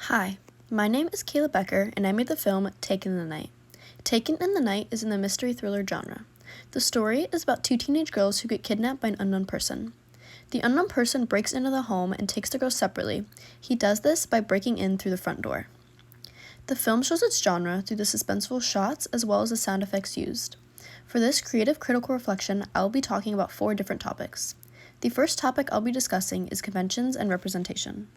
Hi, my name is Kaiyla Becker, and I made the film Taken in the Night. Taken in the Night is in the mystery thriller genre. The story is about two teenage girls who get kidnapped by an unknown person. The unknown person breaks into the home and takes the girls separately. He does this by breaking in through the front door. The film shows its genre through the suspenseful shots as well as the sound effects used. For this creative critical reflection, I will be talking about 4 different topics. The first topic I'll be discussing is conventions and representation.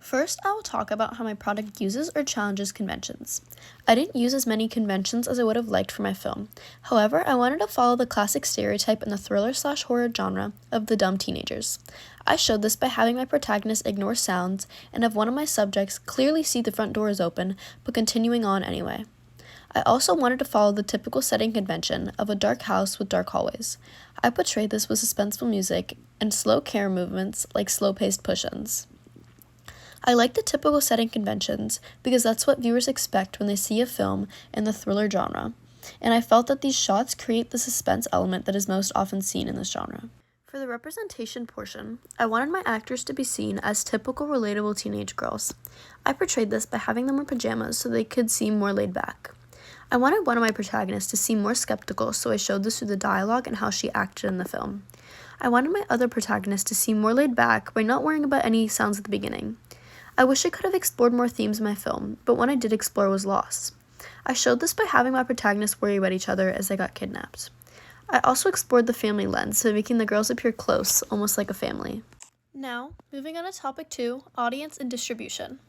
First, I will talk about how my product uses or challenges conventions. I didn't use as many conventions as I would have liked for my film. However, I wanted to follow the classic stereotype in the thriller/horror genre of the dumb teenagers. I showed this by having my protagonist ignore sounds and have one of my subjects clearly see the front door is open, but continuing on anyway. I also wanted to follow the typical setting convention of a dark house with dark hallways. I portrayed this with suspenseful music and slow camera movements like slow-paced push-ins. I like the typical setting conventions because that's what viewers expect when they see a film in the thriller genre, and I felt that these shots create the suspense element that is most often seen in this genre. For the representation portion, I wanted my actors to be seen as typical relatable teenage girls. I portrayed this by having them wear pajamas so they could seem more laid back. I wanted one of my protagonists to seem more skeptical, so I showed this through the dialogue and how she acted in the film. I wanted my other protagonist to seem more laid back by not worrying about any sounds at the beginning. I wish I could have explored more themes in my film, but one I did explore was loss. I showed this by having my protagonists worry about each other as they got kidnapped. I also explored the family lens, so making the girls appear close, almost like a family. Now, moving on to topic 2, audience and distribution.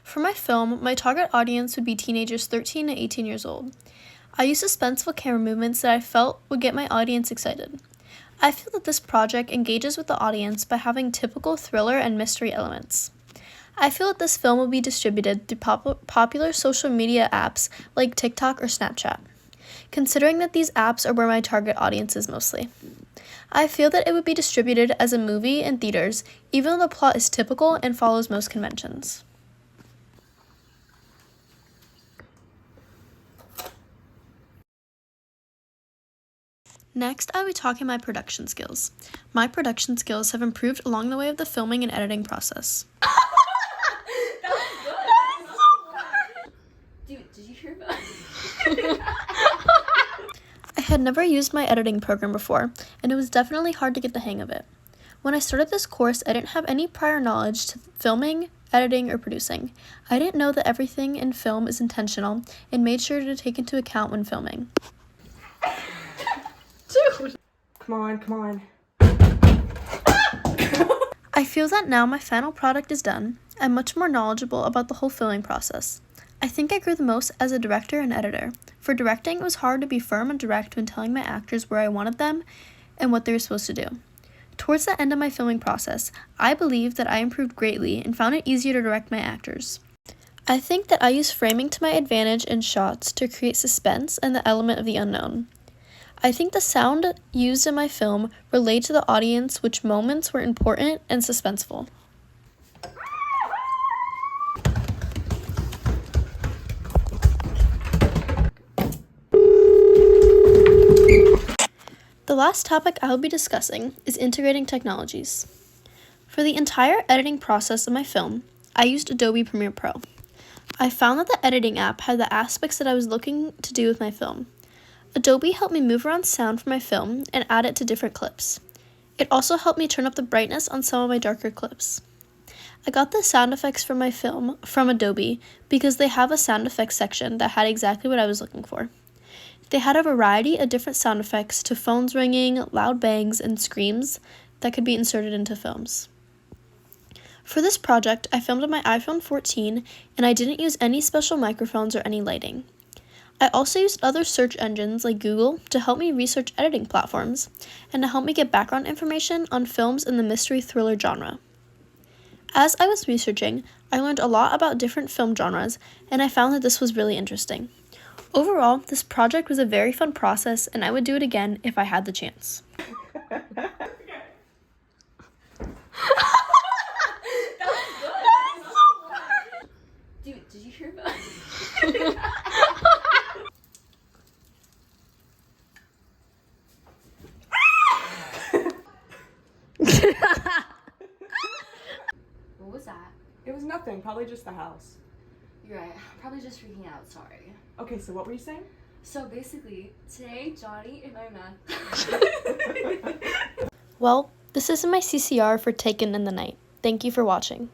For my film, my target audience would be teenagers 13 to 18 years old. I used suspenseful camera movements that I felt would get my audience excited. I feel that this project engages with the audience by having typical thriller and mystery elements. I feel that this film will be distributed through popular social media apps like TikTok or Snapchat, considering that these apps are where my target audience is mostly. I feel that it would be distributed as a movie in theaters, even though the plot is typical and follows most conventions. Next, I'll be talking my production skills. My production skills have improved along the way of the filming and editing process. Dude, did you hear about I had never used my editing program before, and it was definitely hard to get the hang of it. When I started this course, I didn't have any prior knowledge to filming, editing, or producing. I didn't know that everything in film is intentional and made sure to take into account when filming. Dude! Come on. I feel that now my final product is done, I'm much more knowledgeable about the whole filming process. I think I grew the most as a director and editor. For directing, it was hard to be firm and direct when telling my actors where I wanted them and what they were supposed to do. Towards the end of my filming process, I believe that I improved greatly and found it easier to direct my actors. I think that I used framing to my advantage in shots to create suspense and the element of the unknown. I think the sound used in my film relayed to the audience which moments were important and suspenseful. The last topic I will be discussing is integrating technologies. For the entire editing process of my film, I used Adobe Premiere Pro. I found that the editing app had the aspects that I was looking to do with my film. Adobe helped me move around sound for my film and add it to different clips. It also helped me turn up the brightness on some of my darker clips. I got the sound effects for my film from Adobe because they have a sound effects section that had exactly what I was looking for. They had a variety of different sound effects to phones ringing, loud bangs, and screams that could be inserted into films. For this project, I filmed on my iPhone 14 and I didn't use any special microphones or any lighting. I also used other search engines like Google to help me research editing platforms and to help me get background information on films in the mystery thriller genre. As I was researching, I learned a lot about different film genres and I found that this was really interesting. Overall, this project was a very fun process and I would do it again if I had the chance. Dude, did you hear about What was that? It was nothing. Probably probably just the house. You're right. I'm probably just freaking out. Sorry. Okay, so what were you saying? So basically, today, Johnny in my math. Well, this is my CCR for Taken in the Night. Thank you for watching.